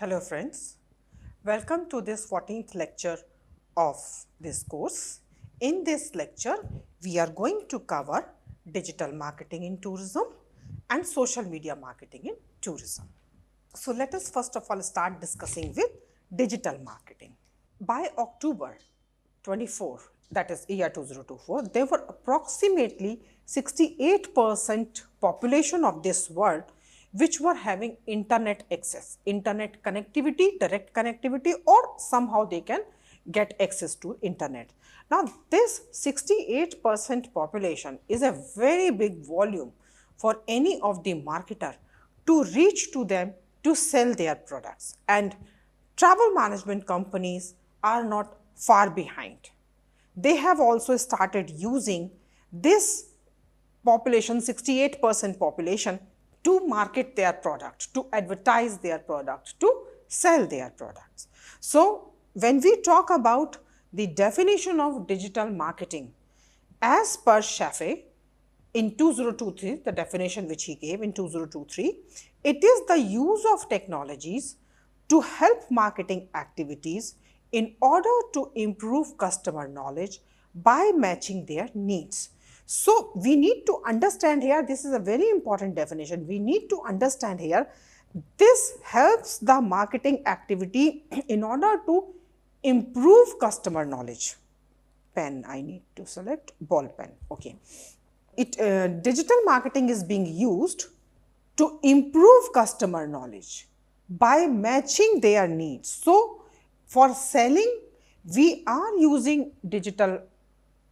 Hello friends, welcome to this 14th lecture of this course. In this lecture, we are going to cover digital marketing in tourism and social media marketing in tourism. So let us first of all start discussing with digital marketing. By October 24, that is year 2024, there were approximately 68% population of this world which were having internet access, internet connectivity, direct connectivity, or somehow they can get access to internet. Now this 68% population is a very big volume for any of the marketer to reach to them to sell their products, and travel management companies are not far behind. They have also started using this population, 68% population, to market their product, to advertise their product, to sell their products. So when we talk about the definition of digital marketing, as per Schaffe in 2023, the definition which he gave in 2023, it is the use of technologies to help marketing activities in order to improve customer knowledge by matching their needs. So we need to understand here, this is a very important definition. We need to understand here, this helps the marketing activity in order to improve customer knowledge. Pen, I need to select ball pen. Okay. Digital marketing is being used to improve customer knowledge by matching their needs. So for selling, we are using digital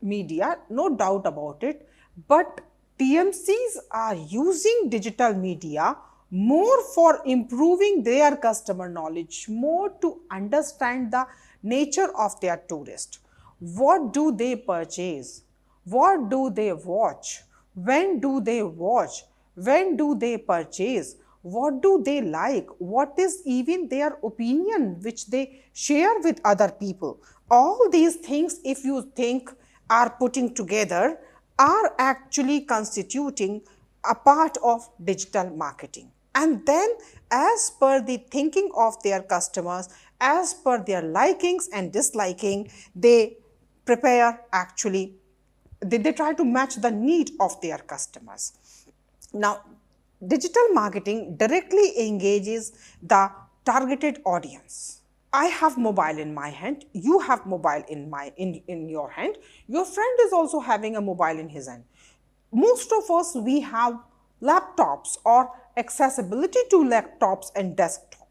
media, no doubt about it, but TMCs are using digital media more for improving their customer knowledge, more to understand the nature of their tourist. What do they purchase? What do they watch? When do they watch? When do they purchase? What do they like? What is even their opinion which they share with other people? All these things, if you think, are putting together, are actually constituting a part of digital marketing. And then as per the thinking of their customers, as per their likings and disliking, they prepare actually, they try to match the need of their customers. Now, digital marketing directly engages the targeted audience. I have mobile in my hand, you have mobile in your hand, your friend is also having a mobile in his hand. Most of us, we have laptops or accessibility to laptops and desktop.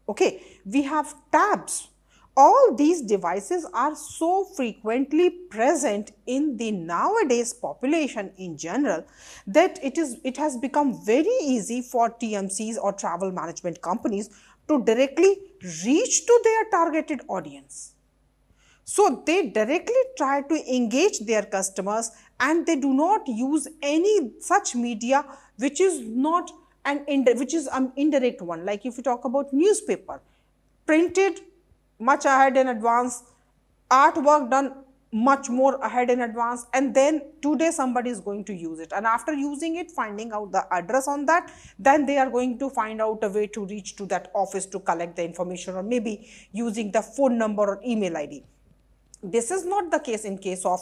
Okay, we have tabs. All these devices are so frequently present in the nowadays population in general that it has become very easy for TMCs or travel management companies to directly reach to their targeted audience. So they directly try to engage their customers, and they do not use any such media which is not an indirect one. Like if you talk about newspaper, printed much ahead in advance, artwork done much more ahead in advance, and then today somebody is going to use it, and after using it, finding out the address on that, then they are going to find out a way to reach to that office to collect the information, or maybe using the phone number or email ID. This is not the case in case of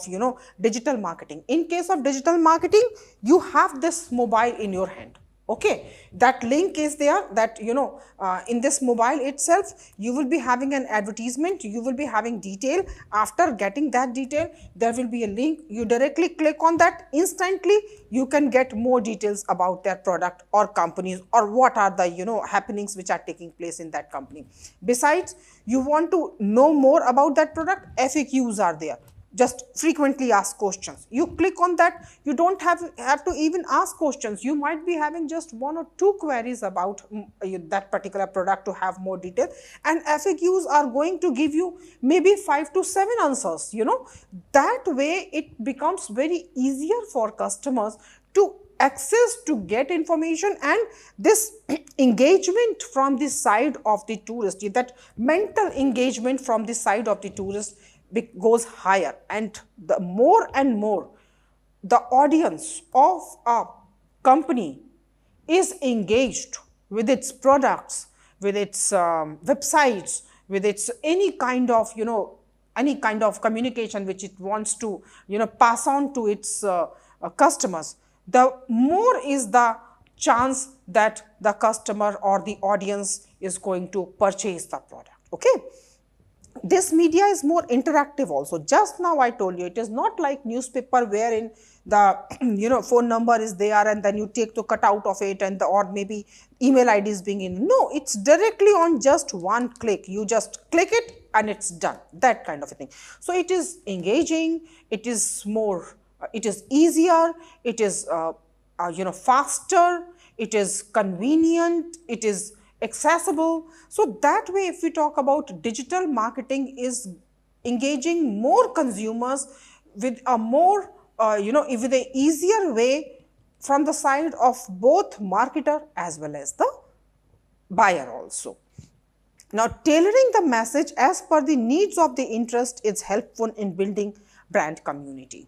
digital marketing. In case of digital marketing, you have this mobile in your hand. Okay, that link is there, that in this mobile itself you will be having an advertisement, you will be having detail. After getting that detail, there will be a link, you directly click on that, instantly you can get more details about their product or companies, or what are the happenings which are taking place in that company. Besides, you want to know more about that product, FAQs are there, just frequently asked questions. You click on that, you don't have to even ask questions. You might be having just one or two queries about that particular product to have more detail, and FAQs are going to give you maybe 5 to 7 answers. That way it becomes very easier for customers to access, to get information, and this engagement from the side of the tourist, that mental engagement from the side of the tourist goes higher, and the more and more the audience of a company is engaged with its products, with its websites, with its any kind of, any kind of communication which it wants to, pass on to its customers, the more is the chance that the customer or the audience is going to purchase the product. Okay. This media is more interactive also. Just now I told you, it is not like newspaper wherein the phone number is there and then you take the cut out of it, and or maybe email ID is being in. No, it's directly on just one click. You just click it and it's done, that kind of a thing. So it is engaging, it is more, it is easier, it is faster, it is convenient, it is accessible. So that way, if we talk about digital marketing, is engaging more consumers with a more, with a easier way from the side of both marketer as well as the buyer also. Now, tailoring the message as per the needs of the interest is helpful in building brand community.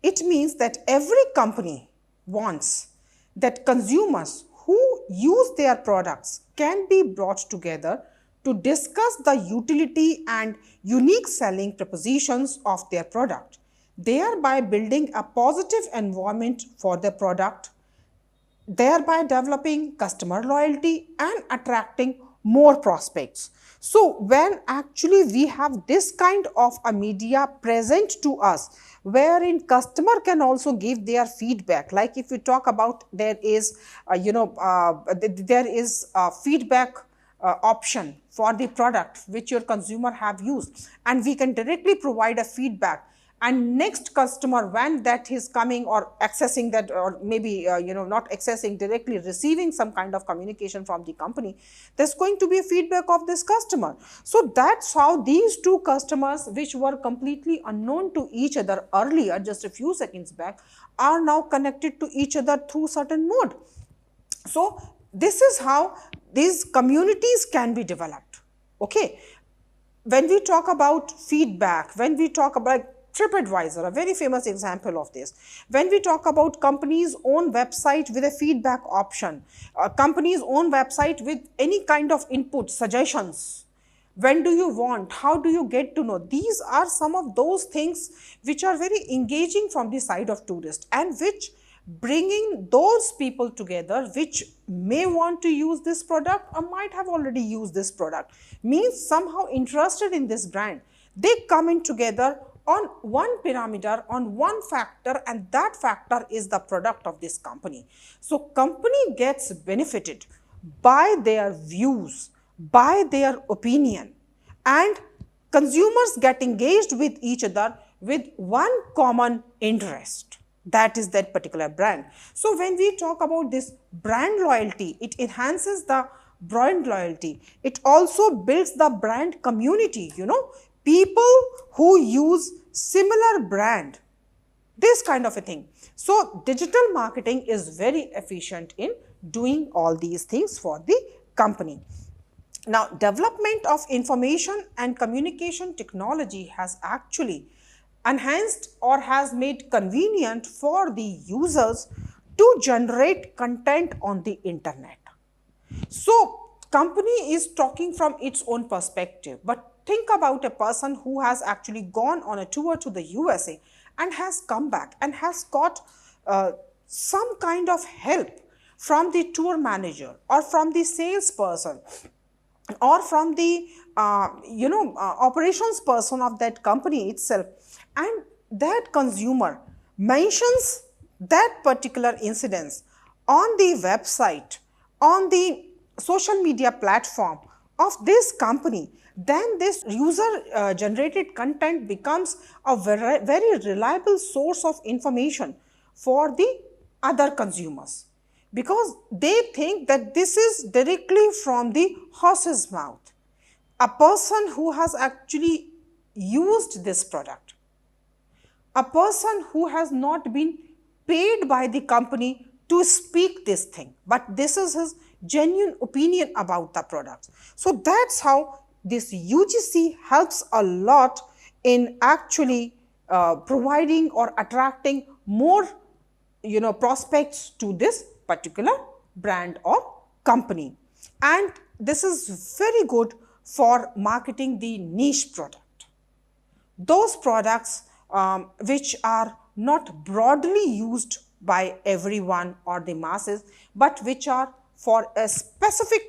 It means that every company wants that consumers who use their products can be brought together to discuss the utility and unique selling propositions of their product, thereby building a positive environment for the product, thereby developing customer loyalty and attracting more prospects. So when actually we have this kind of a media present to us, wherein customer can also give their feedback, like if we talk about, there is there is a feedback option for the product which your consumer have used, and we can directly provide a feedback, and next customer when that is coming or accessing that, or maybe not accessing, directly receiving some kind of communication from the company, there's going to be a feedback of this customer. So that's how these two customers, which were completely unknown to each other earlier, just a few seconds back, are now connected to each other through certain mode. So this is how these communities can be developed. Okay. When we talk about feedback, when we talk about TripAdvisor, a very famous example of this. When we talk about company's own website with a feedback option, company's own website with any kind of input, suggestions, when do you want, how do you get to know? These are some of those things which are very engaging from the side of tourists, and which bringing those people together which may want to use this product or might have already used this product, means somehow interested in this brand. They come in together on one parameter, on one factor, and that factor is the product of this company. So company gets benefited by their views, by their opinion, and consumers get engaged with each other with one common interest, that is that particular brand. So when we talk about this brand loyalty, it enhances the brand loyalty. It also builds the brand community, people who use similar brand, this kind of a thing. So digital marketing is very efficient in doing all these things for the company. Now, development of information and communication technology has actually enhanced or has made convenient for the users to generate content on the internet. So company is talking from its own perspective, but think about a person who has actually gone on a tour to the USA and has come back and has got some kind of help from the tour manager or from the salesperson or from the operations person of that company itself, and that consumer mentions that particular incident on the website, on the social media platform of this company, then this user generated content becomes a very reliable source of information for the other consumers, because they think that this is directly from the horse's mouth, a person who has actually used this product, a person who has not been paid by the company to speak this thing, but this is his genuine opinion about the product. So that's how this UGC helps a lot in actually providing or attracting more prospects to this particular brand or company. And this is very good for marketing the niche product. Those products which are not broadly used by everyone or the masses, but which are for a specific,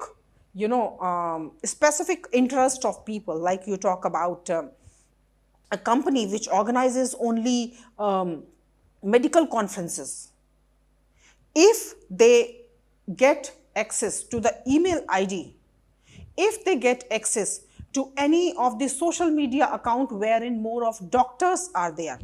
specific interest of people. Like you talk about a company which organizes only medical conferences. If they get access to the email ID, if they get access to any of the social media account wherein more of doctors are there,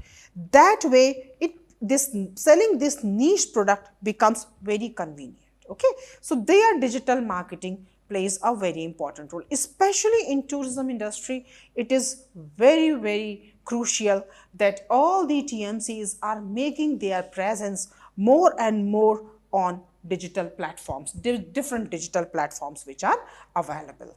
that way this selling this niche product becomes very convenient. Okay, so their digital marketing plays a very important role, especially in tourism industry. It is very crucial that all the TMCs are making their presence more and more on digital platforms, different digital platforms which are available.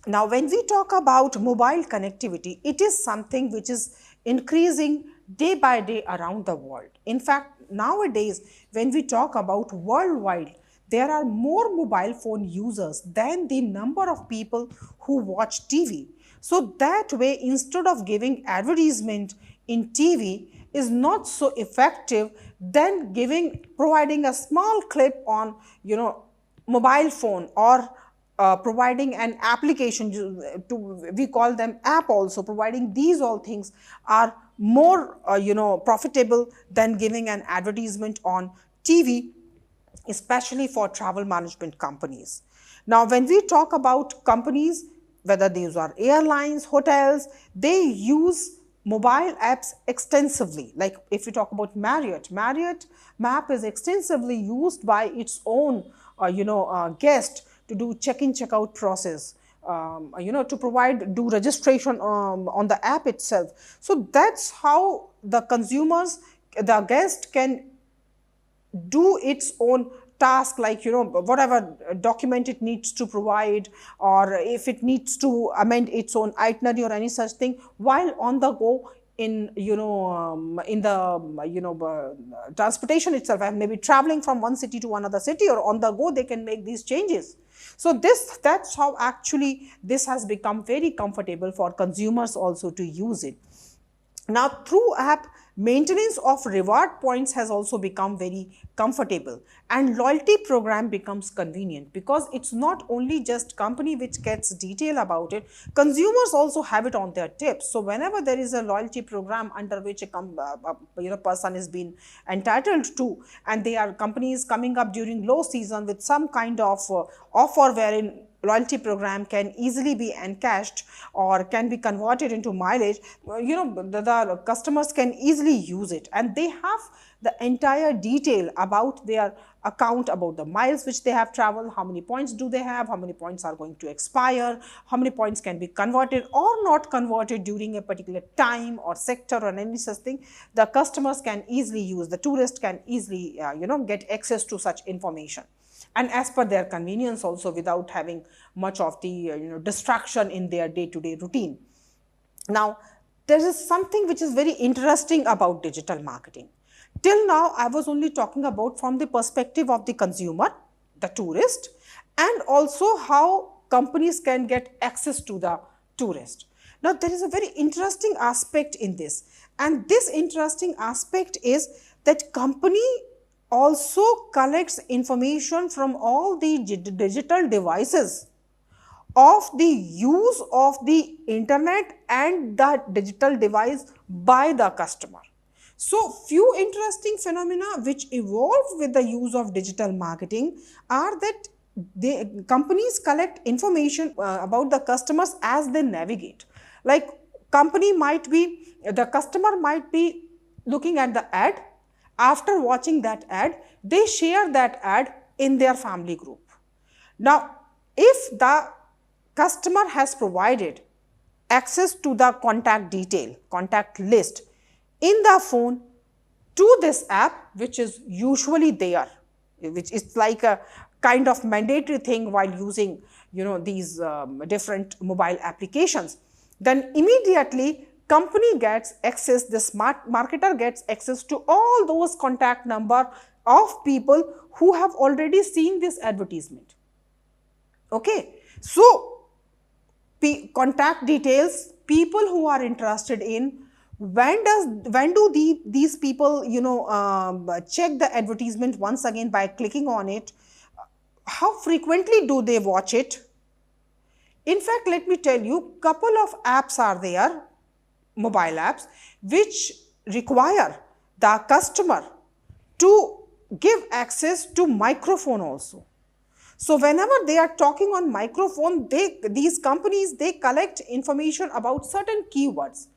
Now, when we talk about mobile connectivity, it is something which is increasing day by day around the world. In fact, nowadays, when we talk about worldwide, there are more mobile phone users than the number of people who watch TV. So that way, instead of giving advertisement in TV, is not so effective than providing a small clip on mobile phone, or providing an application to, we call them app also. Providing these all things are more profitable than giving an advertisement on TV, especially for travel management companies. Now, when we talk about companies, whether these are airlines, hotels, they use mobile apps extensively. Like if we talk about Marriott map is extensively used by its own guest to do check-in check-out process, to do registration on the app itself. So that's how the guest can do its own task, like whatever document it needs to provide, or if it needs to amend its own itinerary or any such thing while on the go in the transportation itself, and maybe traveling from one city to another city, or on the go they can make these changes. So that's how actually this has become very comfortable for consumers also to use it. Now, through app, maintenance of reward points has also become very comfortable, and loyalty program becomes convenient, because it's not only just company which gets detail about it, consumers also have it on their tips. So whenever there is a loyalty program under which a person is being entitled to, and they are companies coming up during low season with some kind of offer wherein loyalty program can easily be encashed or can be converted into mileage, the customers can easily use it, and they have the entire detail about their account, about the miles which they have traveled, how many points do they have, how many points are going to expire, how many points can be converted or not converted during a particular time or sector or any such thing. The customers can easily use, the tourist can easily get access to such information, and as per their convenience also, without having much of the distraction in their day-to-day routine. Now, there is something which is very interesting about digital marketing. Till now, I was only talking about from the perspective of the consumer, the tourist, and also how companies can get access to the tourist. Now, there is a very interesting aspect in this, and this interesting aspect is that company also collects information from all the digital devices of the use of the internet and the digital device by the customer. So, few interesting phenomena which evolved with the use of digital marketing are that the companies collect information about the customers as they navigate. Like the customer might be looking at the ad. After watching that ad, they share that ad in their family group. Now, if the customer has provided access to the contact list in the phone to this app, which is usually there, which is like a kind of mandatory thing while using these different mobile applications, then immediately company gets access, the smart marketer gets access to all those contact number of people who have already seen this advertisement. Okay, so contact details, people who are interested in, when do these people check the advertisement once again by clicking on it, how frequently do they watch it. In fact, let me tell you, couple of apps are there, mobile apps, which require the customer to give access to microphone also. So whenever they are talking on microphone, these companies, they collect information about certain keywords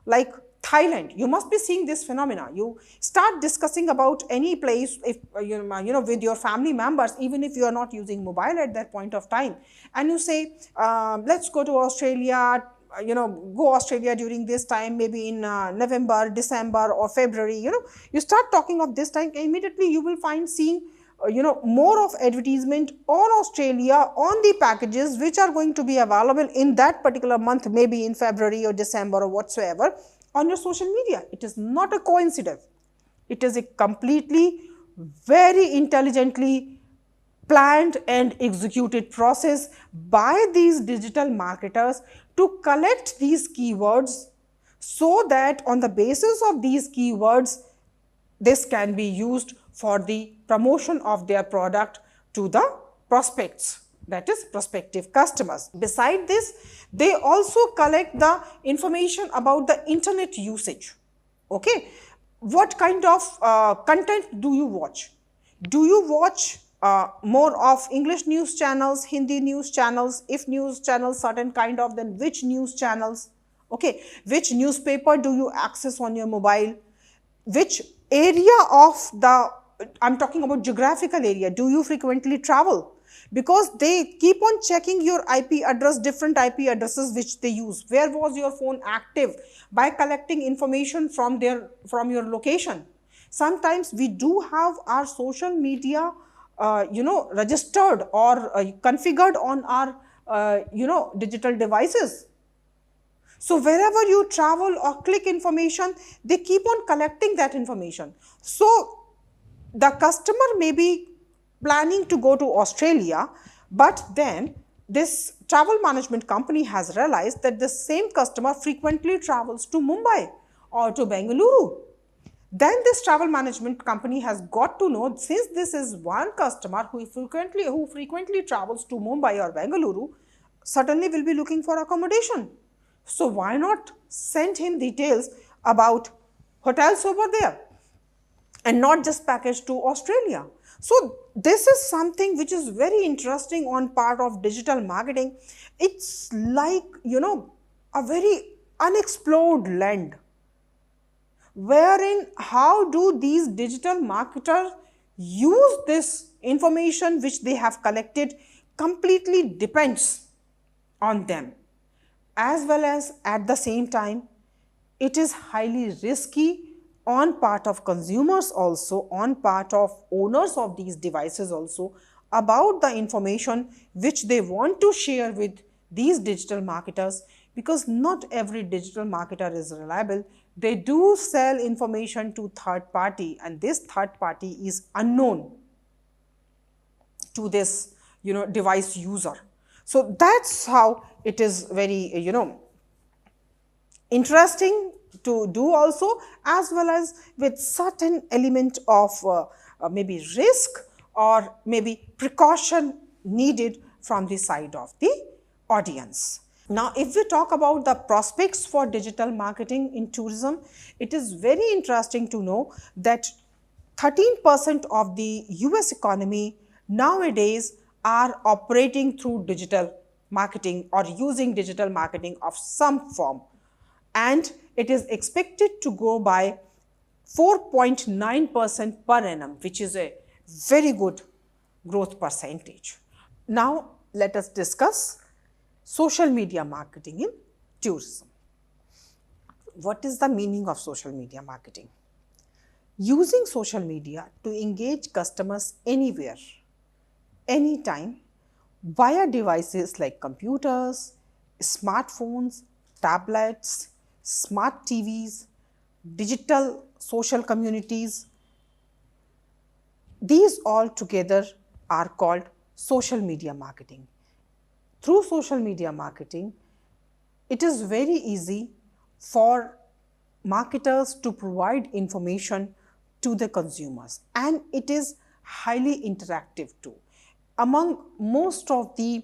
like Thailand. You must be seeing this phenomena. You start discussing about any place, if with your family members, even if you are not using mobile at that point of time, and you say, let's go to Australia. Go Australia during this time, maybe in November, December, or February. You start talking of this time. Immediately, you will find seeing more of advertisement on Australia, on the packages which are going to be available in that particular month, maybe in February or December or whatsoever, on your social media. It is not a coincidence. It is a completely, very intelligently planned and executed process by these digital marketers to collect these keywords, so that on the basis of these keywords, this can be used for the promotion of their product to the prospects, that is prospective customers. Beside this, they also collect the information about the internet usage. Okay, what kind of content do you watch? Do you watch more of English news channels, Hindi news channels? If news channels certain kind of, then which news channels? Okay, which newspaper do you access on your mobile? Which area of the, I'm talking about geographical area, do you frequently travel? Because they keep on checking your IP address, different IP addresses which they use. Where was your phone active? By collecting information from your location. Sometimes we do have our social media registered or configured on our digital devices. So wherever you travel or click information, they keep on collecting that information. So the customer may be planning to go to Australia, but then this travel management company has realized that the same customer frequently travels to Mumbai or to Bengaluru. Then this travel management company has got to know, since this is one customer who frequently travels to Mumbai or Bengaluru, certainly will be looking for accommodation. So why not send him details about hotels over there and not just package to Australia? So this is something which is very interesting on part of digital marketing. It's like, a very unexplored land, wherein how do these digital marketers use this information which they have collected completely depends on them. As well as at the same time, it is highly risky on part of consumers also, on part of owners of these devices also, about the information which they want to share with these digital marketers, because not every digital marketer is reliable. They do sell information to third party, and this third party is unknown to this device user. So that's how it is very interesting to do also, as well as with certain element of maybe risk or maybe precaution needed from the side of the audience. Now, if we talk about the prospects for digital marketing in tourism, it is very interesting to know that 13% of the US economy nowadays are operating through digital marketing or using digital marketing of some form, and it is expected to grow by 4.9% per annum, which is a very good growth percentage. Now, let us discuss social media marketing in tourism. What is the meaning of social media marketing? Using social media to engage customers anywhere, anytime, via devices like computers, smartphones, tablets, smart TVs, digital social communities. These all together are called social media marketing. through social media marketing, it is very easy for marketers to provide information to the consumers, and it is highly interactive too. Among most of the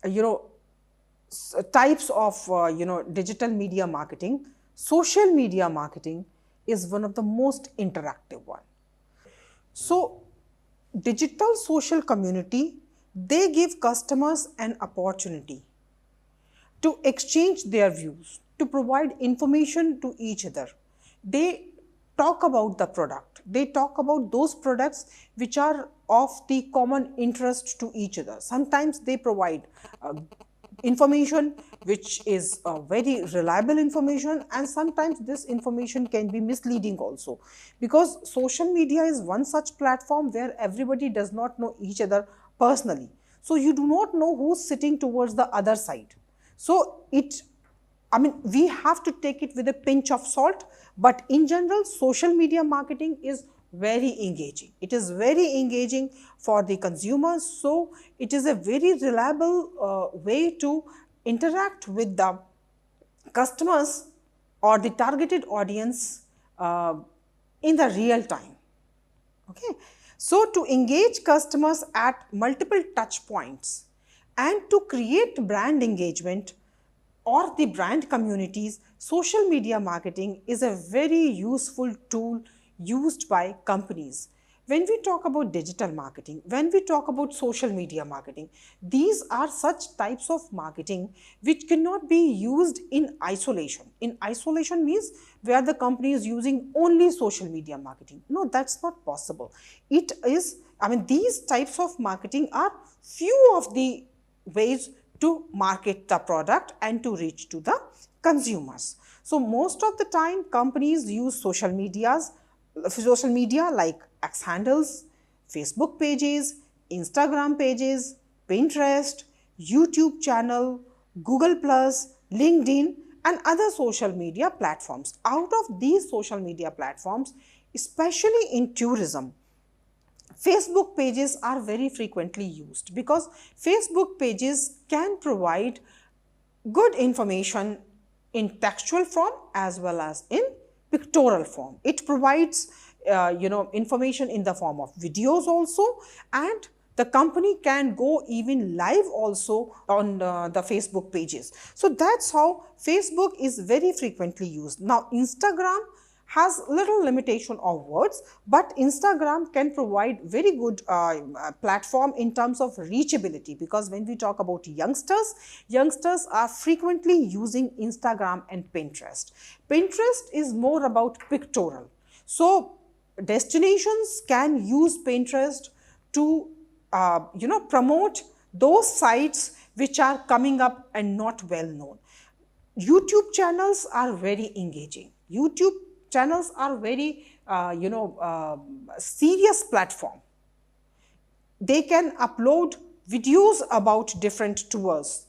you know types of digital media marketing, social media marketing is one of the most interactive one. So digital social community, they give customers an opportunity to exchange their views, to provide information to each other. They talk about the product. They talk about those products which are of the common interest to each other. Sometimes they provide information which is very reliable information, and sometimes this information can be misleading also, because social media is one such platform where everybody does not know each other personally. So you do not know who's sitting towards the other side. So we have to take it with a pinch of salt, but in general, social media marketing is very engaging. It is very engaging for the consumers. So it is a very reliable way to interact with the customers or the targeted audience in the real time. Okay. So to engage customers at multiple touch points and to create brand engagement or the brand communities, social media marketing is a very useful tool used by companies. When we talk about digital marketing, when we talk about social media marketing, these are such types of marketing which cannot be used in isolation. In isolation means where the company is using only social media marketing. No, that's not possible. It is, these types of marketing are few of the ways to market the product and to reach to the consumers. So most of the time companies use social media like X handles, Facebook pages, Instagram pages, Pinterest, YouTube channel, Google+, LinkedIn and other social media platforms. Out of these social media platforms, especially in tourism, Facebook pages are very frequently used because Facebook pages can provide good information in textual form as well as in pictorial form. It provides information in the form of videos also, and the company can go even live also on the Facebook pages. So that's how Facebook is very frequently used. Now Instagram has little limitation of words, but Instagram can provide very good platform in terms of reachability, because when we talk about youngsters are frequently using Instagram and Pinterest. Pinterest is more about pictorial. So destinations can use Pinterest to promote those sites which are coming up and not well known. YouTube channels are very engaging. YouTube channels are very serious platform. They can upload videos about different tours,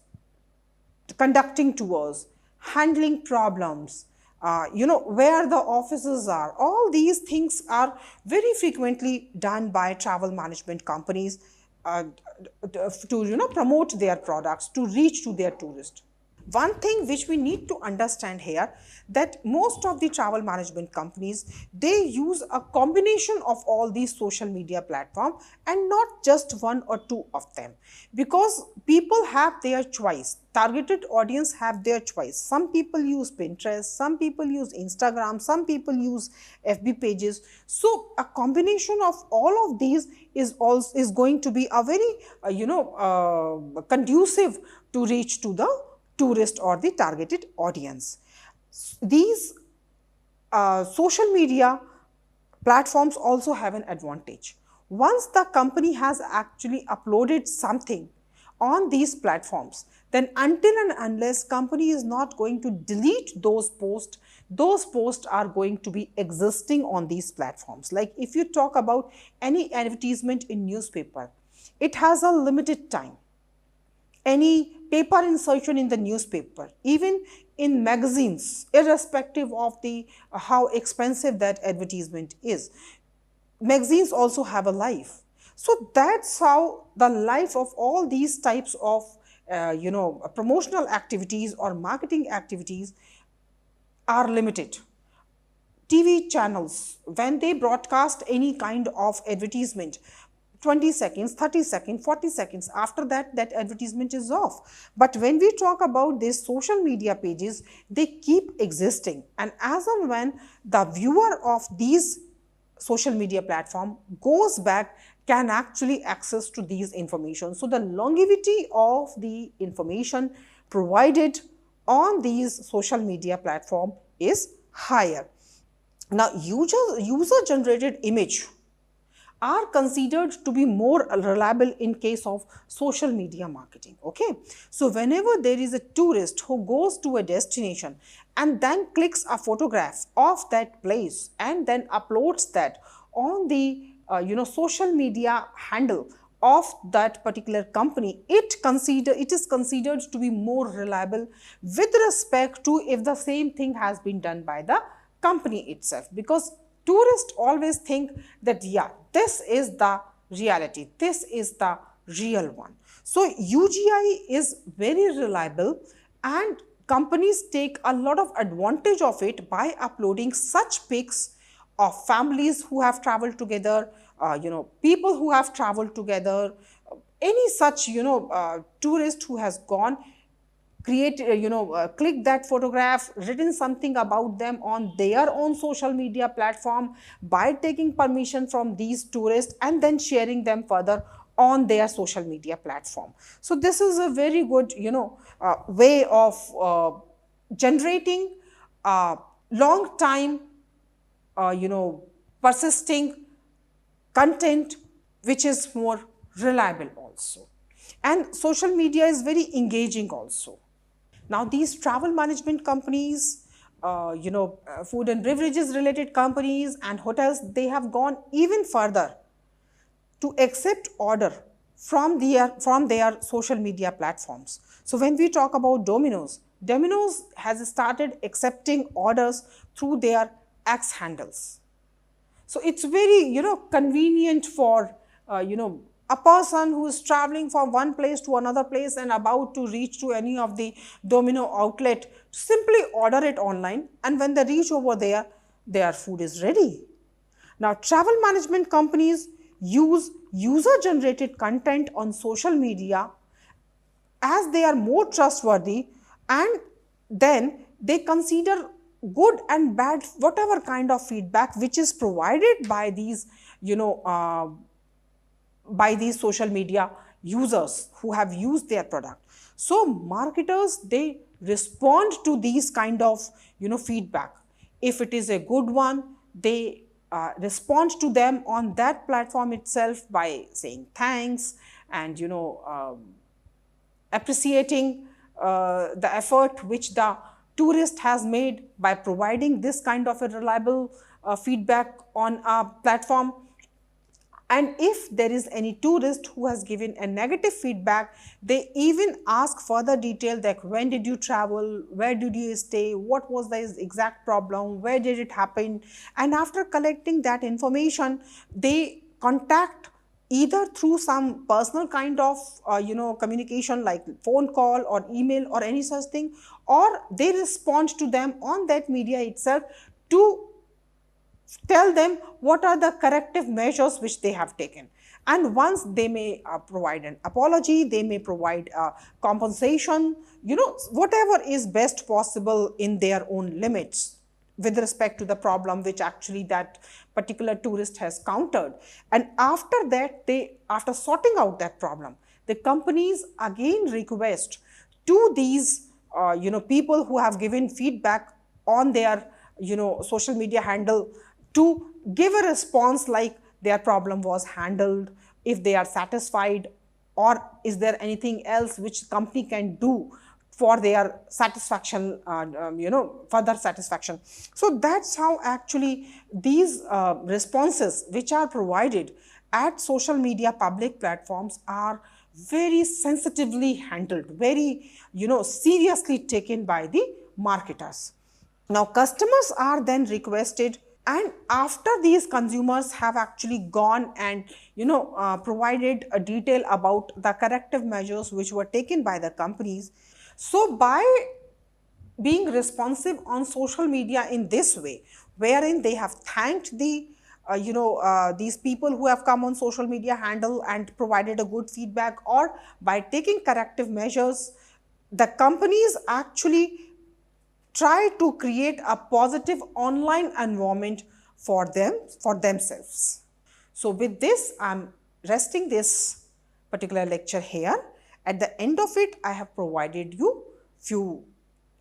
conducting tours, handling problems, where the offices are. All these things are very frequently done by travel management companies to promote their products, to reach to their tourists. One thing which we need to understand here, that most of the travel management companies, they use a combination of all these social media platforms and not just one or two of them, because people have their choice. Targeted audience have their choice. Some people use Pinterest, some people use Instagram, some people use FB pages. So a combination of all of these is going to be a very conducive to reach to the tourist or the targeted audience. These social media platforms also have an advantage. Once the company has actually uploaded something on these platforms, then until and unless company is not going to delete those posts are going to be existing on these platforms. Like if you talk about any advertisement in newspaper, it has a limited time. Any paper insertion in the newspaper, even in magazines, irrespective of the how expensive that advertisement is, magazines also have a life. So that's how the life of all these types of promotional activities or marketing activities are limited. TV channels, when they broadcast any kind of advertisement, 20 seconds, 30 seconds, 40 seconds, after that, that advertisement is off. But when we talk about these social media pages, they keep existing. And as and when the viewer of these social media platform goes back, can actually access to these information. So the longevity of the information provided on these social media platform is higher. Now, user generated image are considered to be more reliable in case of social media marketing. Okay, so whenever there is a tourist who goes to a destination and then clicks a photograph of that place and then uploads that on the social media handle of that particular company, it is considered to be more reliable with respect to if the same thing has been done by the company itself, because tourists always think that, yeah, this is the reality, this is the real one. So UGI is very reliable and companies take a lot of advantage of it by uploading such pics of families who have traveled together, people who have traveled together, any such, tourist who has gone, click that photograph, written something about them on their own social media platform by taking permission from these tourists and then sharing them further on their social media platform. So this is a very good, way of generating long time, persisting content, which is more reliable also. And social media is very engaging also. Now, these travel management companies, food and beverages related companies and hotels, they have gone even further to accept order from their social media platforms. So when we talk about Domino's has started accepting orders through their X handles. So it's very, convenient for, a person who is traveling from one place to another place and about to reach to any of the Domino outlet, simply order it online, and when they reach over there, their food is ready. Now, travel management companies use user-generated content on social media as they are more trustworthy, and then they consider good and bad, whatever kind of feedback which is provided by these, by these social media users who have used their product. So marketers, they respond to these kind of feedback. If it is a good one, they respond to them on that platform itself by saying thanks and appreciating the effort which the tourist has made by providing this kind of a reliable feedback on a platform. And if there is any tourist who has given a negative feedback, they even ask further detail, like when did you travel, where did you stay, what was the exact problem, where did it happen. And after collecting that information, they contact either through some personal kind of communication like phone call or email or any such thing, or they respond to them on that media itself to tell them what are the corrective measures which they have taken. And once they may provide an apology, they may provide compensation, whatever is best possible in their own limits with respect to the problem which actually that particular tourist has countered. And after that, after sorting out that problem, the companies again request to these people who have given feedback on their social media handle to give a response like their problem was handled, if they are satisfied, or is there anything else which company can do for their satisfaction, further satisfaction. So that's how actually these responses which are provided at social media public platforms are very sensitively handled, very seriously taken by the marketers. Now, customers are then requested And after these consumers have actually gone and provided a detail about the corrective measures which were taken by the companies, so by being responsive on social media in this way, wherein they have thanked these people who have come on social media handle and provided a good feedback, or by taking corrective measures, the companies actually try to create a positive online environment for themselves. So with this, I'm resting this particular lecture here. At the end of it, I have provided you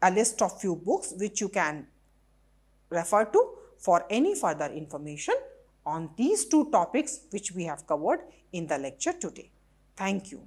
a list of few books which you can refer to for any further information on these two topics which we have covered in the lecture today. Thank you.